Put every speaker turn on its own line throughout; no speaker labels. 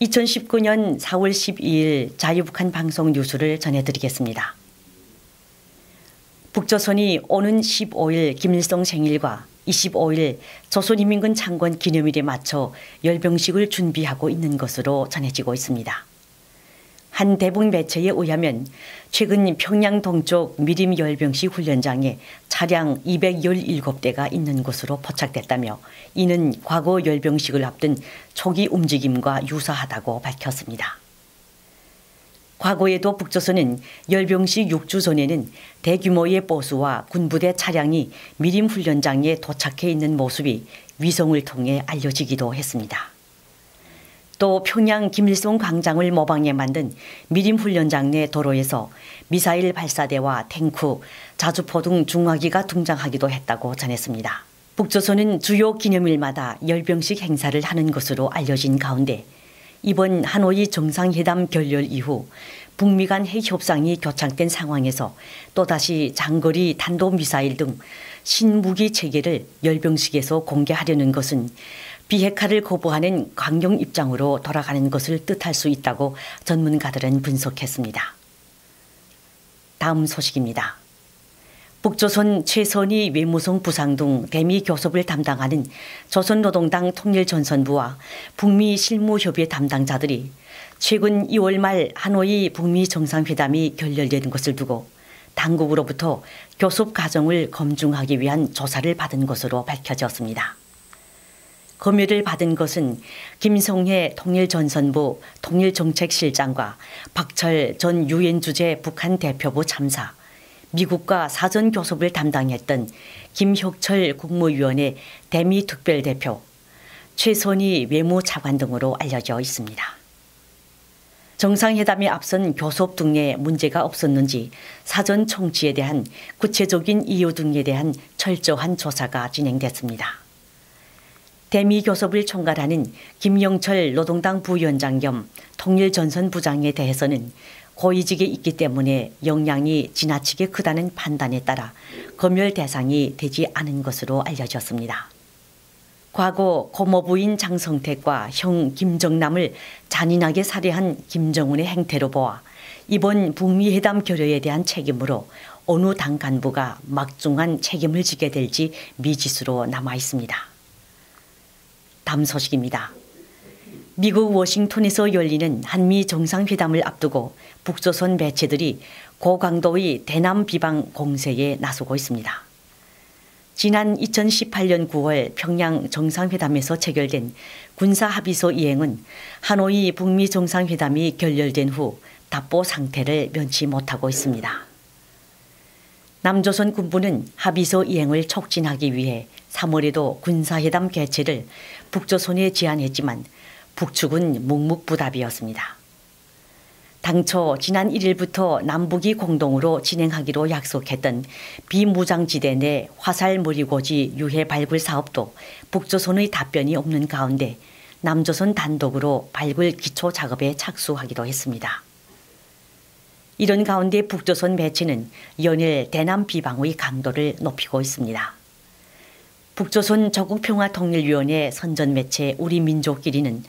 (2019년 4월 12일) 자유북한 방송 뉴스를 전해드리겠습니다. 북조선이 오는 15일 김일성 생일과 25일 조선인민군 창건 기념일에 맞춰 열병식을 준비하고 있는 것으로 전해지고 있습니다. 한 대북 매체에 의하면 최근 평양 동쪽 미림 열병식 훈련장에 차량 217대가 있는 것으로 포착됐다며 이는 과거 열병식을 앞둔 초기 움직임과 유사하다고 밝혔습니다. 과거에도 북조선은 열병식 6주 전에는 대규모의 보수와 군부대 차량이 미림 훈련장에 도착해 있는 모습이 위성을 통해 알려지기도 했습니다. 또 평양 김일성 광장을 모방해 만든 미림 훈련장 내 도로에서 미사일 발사대와 탱크, 자주포 등 중화기가 등장하기도 했다고 전했습니다. 북조선은 주요 기념일마다 열병식 행사를 하는 것으로 알려진 가운데 이번 하노이 정상회담 결렬 이후 북미 간 핵협상이 교착된 상황에서 또다시 장거리 탄도미사일 등 신무기 체계를 열병식에서 공개하려는 것은 비핵화를 거부하는 강경 입장으로 돌아가는 것을 뜻할 수 있다고 전문가들은 분석했습니다. 다음 소식입니다. 북조선 최선희 외무성 부상 등 대미 교섭을 담당하는 조선노동당 통일전선부와 북미 실무협의 담당자들이 최근 2월 말 하노이 북미 정상회담이 결렬된 것을 두고 당국으로부터 교섭 과정을 검증하기 위한 조사를 받은 것으로 밝혀졌습니다. 검열을 받은 것은 김성해 통일전선부 통일정책실장과 박철 전 유엔 주재 북한 대표부 참사, 미국과 사전 교섭을 담당했던 김혁철 국무위원회 대미 특별대표, 최선희 외무차관 등으로 알려져 있습니다. 정상회담에 앞선 교섭 등에 문제가 없었는지 사전 청취에 대한 구체적인 이유 등에 대한 철저한 조사가 진행됐습니다. 대미 교섭을 총괄하는 김영철 노동당 부위원장 겸 통일전선부장에 대해서는 고위직에 있기 때문에 영향이 지나치게 크다는 판단에 따라 검열 대상이 되지 않은 것으로 알려졌습니다. 과거 고모부인 장성택과 형 김정남을 잔인하게 살해한 김정은의 행태로 보아 이번 북미 회담 결여에 대한 책임으로 어느 당 간부가 막중한 책임을 지게 될지 미지수로 남아 있습니다. 다음 소식입니다. 미국 워싱턴에서 열리는 한미 정상회담을 앞두고 북조선 매체들이 고강도의 대남 비방 공세에 나서고 있습니다. 지난 2018년 9월 평양 정상회담에서 체결된 군사합의서 이행은 하노이 북미 정상회담이 결렬된 후 답보 상태를 면치 못하고 있습니다. 남조선 군부는 합의서 이행을 촉진하기 위해 3월에도 군사회담 개최를 북조선에 제안했지만 북측은 묵묵부답이었습니다. 당초 지난 1일부터 남북이 공동으로 진행하기로 약속했던 비무장지대 내 화살머리고지 유해 발굴 사업도 북조선의 답변이 없는 가운데 남조선 단독으로 발굴 기초 작업에 착수하기도 했습니다. 이런 가운데 북조선 매체는 연일 대남 비방의 강도를 높이고 있습니다. 북조선 조국평화통일위원회 선전매체 우리민족끼리는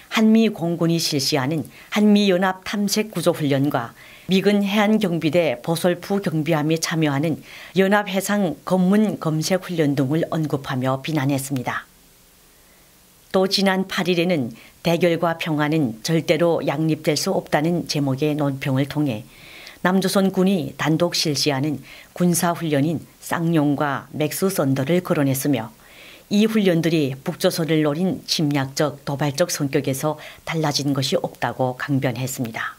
한미 공군이 실시하는 한미연합 탐색구조훈련과 미군 해안경비대 보솔프 경비함이 참여하는 연합해상 검문 검색훈련 등을 언급하며 비난했습니다. 또 지난 8일에는 대결과 평화는 절대로 양립될 수 없다는 제목의 논평을 통해 남조선군이 단독 실시하는 군사훈련인 쌍용과 맥스 썬더를 거론했으며 이 훈련들이 북조선을 노린 침략적 도발적 성격에서 달라진 것이 없다고 강변했습니다.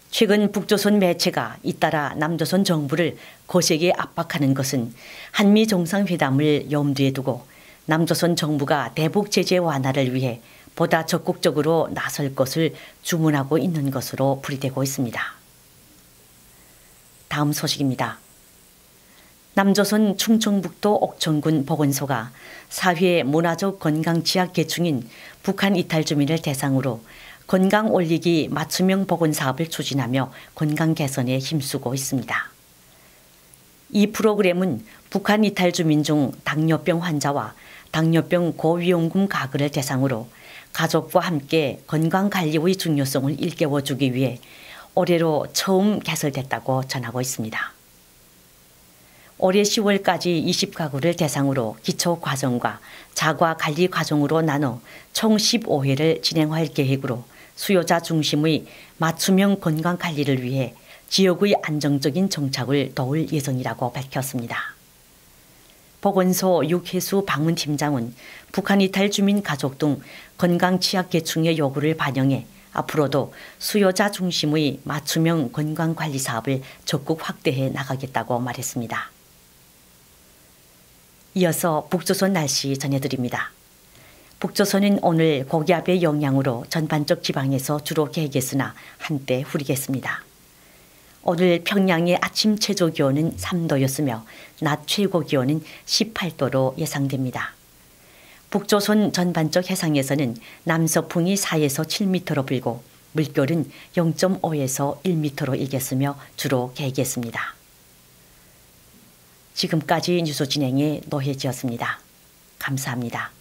최근 북조선 매체가 잇따라 남조선 정부를 거세게 압박하는 것은 한미 정상회담을 염두에 두고 남조선 정부가 대북 제재 완화를 위해 보다 적극적으로 나설 것을 주문하고 있는 것으로 풀이되고 있습니다. 다음 소식입니다. 남조선 충청북도 옥천군 보건소가 사회 문화적 건강 취약 계층인 북한 이탈 주민을 대상으로 건강 올리기 맞춤형 보건 사업을 추진하며 건강 개선에 힘쓰고 있습니다. 이 프로그램은 북한 이탈 주민 중 당뇨병 환자와 당뇨병 고위험군 가구를 대상으로 가족과 함께 건강관리의 중요성을 일깨워주기 위해 올해로 처음 개설됐다고 전하고 있습니다. 올해 10월까지 20가구를 대상으로 기초과정과 자가관리 과정으로 나눠 총 15회를 진행할 계획으로 수요자 중심의 맞춤형 건강관리를 위해 지역의 안정적인 정착을 도울 예정이라고 밝혔습니다. 보건소 육해수 방문팀장은 북한 이탈 주민 가족 등 건강 취약 계층의 요구를 반영해 앞으로도 수요자 중심의 맞춤형 건강관리 사업을 적극 확대해 나가겠다고 말했습니다. 이어서 북조선 날씨 전해드립니다. 북조선은 오늘 고기압의 영향으로 전반적 지방에서 주로 개겠으나 한때 흐리겠습니다. 오늘 평양의 아침 최저 기온은 3도였으며 낮 최고 기온은 18도로 예상됩니다. 북조선 전반적 해상에서는 남서풍이 4에서 7m로 불고 물결은 0.5에서 1m로 일겠으며 주로 개겠습니다. 지금까지 뉴스 진행의 노혜지였습니다. 감사합니다.